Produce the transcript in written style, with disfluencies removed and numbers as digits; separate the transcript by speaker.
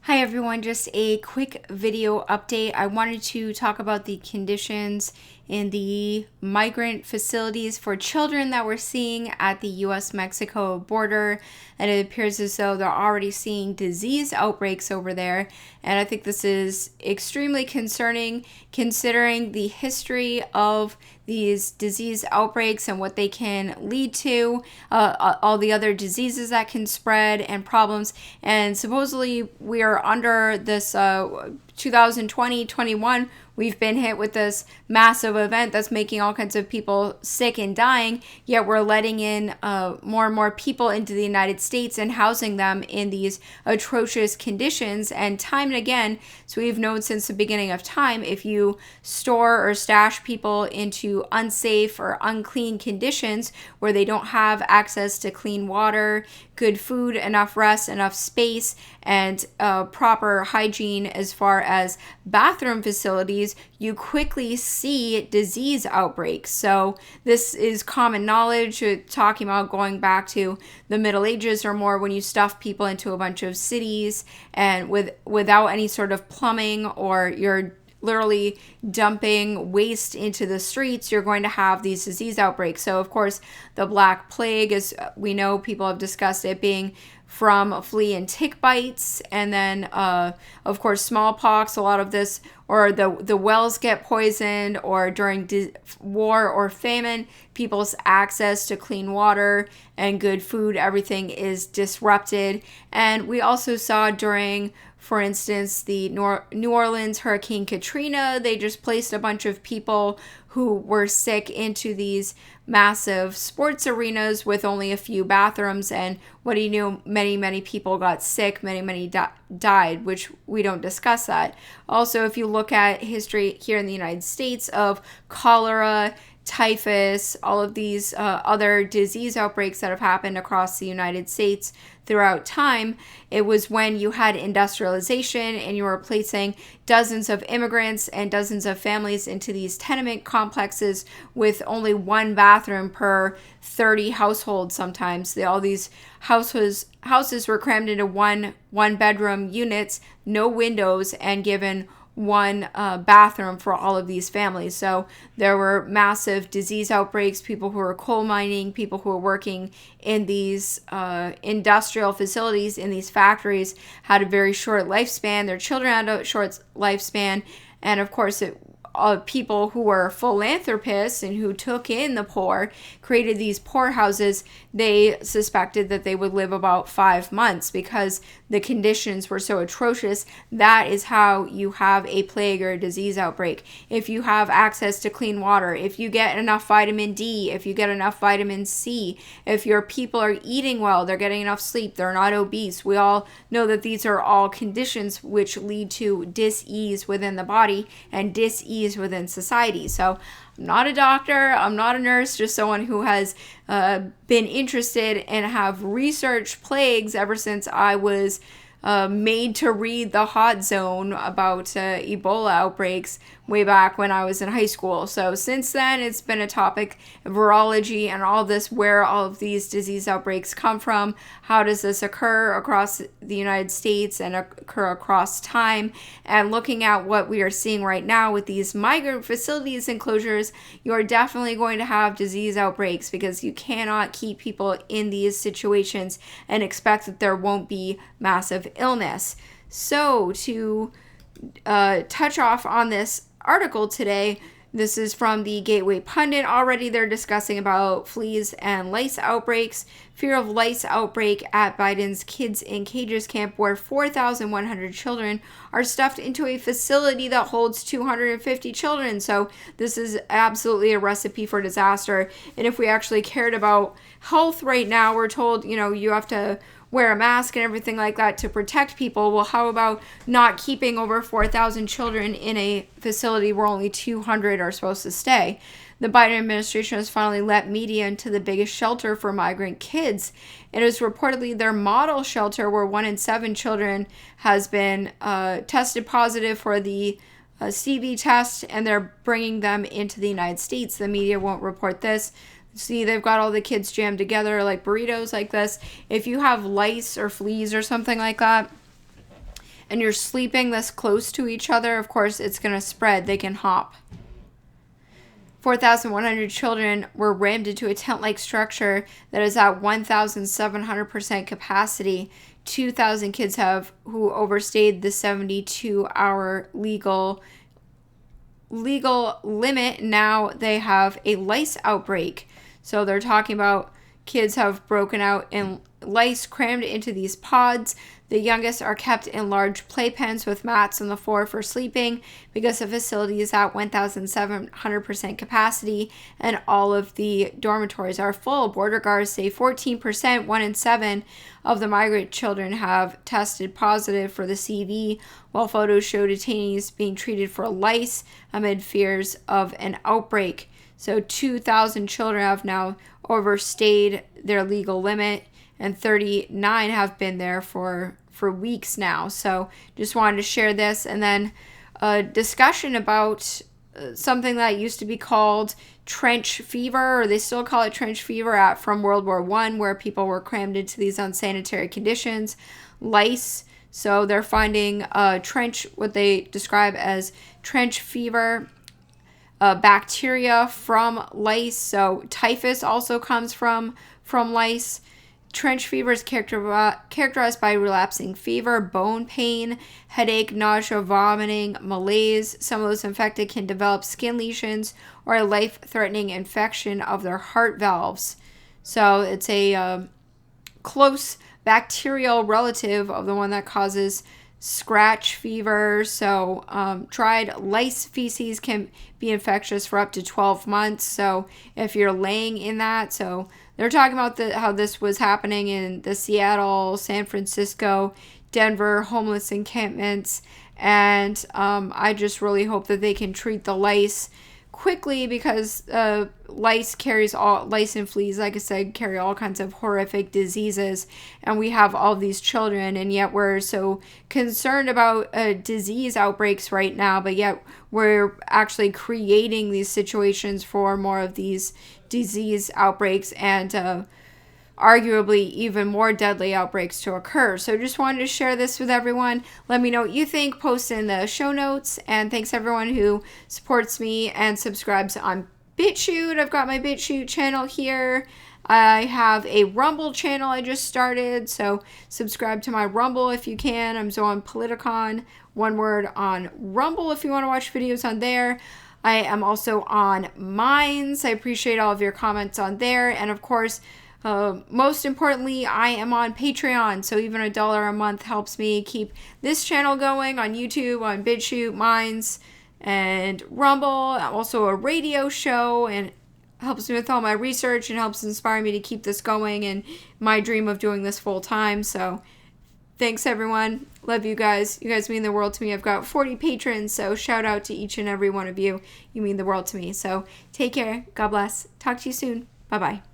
Speaker 1: Hi everyone, just a quick video update. I wanted to talk about the conditions in the migrant facilities for children that we're seeing at the US-Mexico border. And it appears as though they're already seeing disease outbreaks over there. And I think this is extremely concerning considering the history of these disease outbreaks and what they can lead to, all the other diseases that can spread and problems. And supposedly we are under this 2020-21, we've been hit with this massive event that's making all kinds of people sick and dying, yet we're letting in more and more people into the United States and housing them in these atrocious conditions. And time and again, so we've known since the beginning of time, if you store or stash people into unsafe or unclean conditions where they don't have access to clean water, good food, enough rest, enough space, and proper hygiene as far as bathroom facilities, you quickly see disease outbreaks. So this is common knowledge, talking about going back to the Middle Ages or more, when you stuff people into a bunch of cities and without any sort of plumbing, or you're literally dumping waste into the streets, you're going to have these disease outbreaks. So of course the Black Plague, as we know, people have discussed it being from flea and tick bites, and then of course smallpox. A lot of this, or the wells get poisoned, or during war or famine, people's access to clean water and good food, everything is disrupted. And we also saw during, for instance, the New Orleans Hurricane Katrina, they just placed a bunch of people who were sick into these massive sports arenas with only a few bathrooms. And what do you know? Many people got sick, many died, which we don't discuss that. Also, if you look at history here in the United States of cholera, typhus, all of these other disease outbreaks that have happened across the United States throughout time, it was when you had industrialization and you were placing dozens of immigrants and dozens of families into these tenement complexes with only one bathroom per 30 households. Sometimes all these houses were crammed into one bedroom units, no windows, and given one bathroom for all of these families. So there were massive disease outbreaks. People who were coal mining, people who were working in these industrial facilities, in these factories, had a very short lifespan. Their children had a short lifespan. And of course, people who were philanthropists and who took in the poor, created these poorhouses, they suspected that they would live about 5 months because the conditions were so atrocious. That is how you have a plague or a disease outbreak. If you have access to clean water, if you get enough vitamin D, if you get enough vitamin C, if your people are eating well, they're getting enough sleep, they're not obese. We all know that these are all conditions which lead to dis-ease within the body and dis-ease within society. So I'm not a doctor, I'm not a nurse, just someone who has been interested and have researched plagues ever since I was made to read The Hot Zone about Ebola outbreaks way back when I was in high school. So since then, it's been a topic of virology and all this, where all of these disease outbreaks come from. How does this occur across the United States and occur across time? And looking at what we are seeing right now with these migrant facilities and closures, you're definitely going to have disease outbreaks, because you cannot keep people in these situations and expect that there won't be massive illness. So to touch off on this article today, this is from the Gateway Pundit. Already they're discussing about fleas and lice outbreaks. Fear of lice outbreak at Biden's Kids in Cages camp, where 4,100 children are stuffed into a facility that holds 250 children. So this is absolutely a recipe for disaster. And if we actually cared about health right now, we're told, you have to wear a mask and everything like that to protect people. Well, how about not keeping over 4,000 children in a facility where only 200 are supposed to stay? The Biden administration has finally let media into the biggest shelter for migrant kids. It is reportedly their model shelter, where 1 in 7 children has been tested positive for the CV test, and they're bringing them into the United States. The media won't report this. See, they've got all the kids jammed together like burritos like this. If you have lice or fleas or something like that, and you're sleeping this close to each other, of course, it's going to spread. They can hop. 4,100 children were rammed into a tent-like structure that is at 1,700% capacity. 2,000 kids who overstayed the 72-hour legal limit. Now they have a lice outbreak. So they're talking about kids have broken out and lice crammed into these pods. The youngest are kept in large playpens with mats on the floor for sleeping because the facility is at 1,700% capacity and all of the dormitories are full. Border guards say 14%, 1 in 7 of the migrant children have tested positive for the CV, while photos show detainees being treated for lice amid fears of an outbreak. So 2,000 children have now overstayed their legal limit, and 39 have been there for weeks now. So just wanted to share this. And then a discussion about something that used to be called trench fever, or they still call it trench fever from World War I, where people were crammed into these unsanitary conditions. Lice. So they're finding what they describe as trench fever bacteria from lice. So typhus also comes from lice. Trench fever is characterized by relapsing fever, bone pain, headache, nausea, vomiting, malaise. Some of those infected can develop skin lesions or a life-threatening infection of their heart valves. So it's a close bacterial relative of the one that causes scratch fever. So dried lice feces can be infectious for up to 12 months. So if you're laying in that, so they're talking about how this was happening in the Seattle, San Francisco, Denver homeless encampments. And I just really hope that they can treat the lice quickly, because lice and fleas, like I said, carry all kinds of horrific diseases, and we have all these children, and yet we're so concerned about disease outbreaks right now, but yet we're actually creating these situations for more of these disease outbreaks and arguably even more deadly outbreaks to occur. So just wanted to share this with everyone. Let me know what you think. Post in the show notes. And thanks everyone who supports me and subscribes on BitChute. I've got my BitChute channel here. I have a Rumble channel I just started, so subscribe to my Rumble if you can. I'm Zoon Politikon, one word, on Rumble if you want to watch videos on there. I am also on Minds. I appreciate all of your comments on there. And of course, most importantly, I am on Patreon, so even $1 a month helps me keep this channel going on YouTube, on BitChute, Minds, and Rumble. Also a radio show, and helps me with all my research and helps inspire me to keep this going and my dream of doing this full time. So thanks everyone. Love you guys. You guys mean the world to me. I've got 40 patrons, so shout out to each and every one of you. You mean the world to me. So take care. God bless. Talk to you soon. Bye-bye.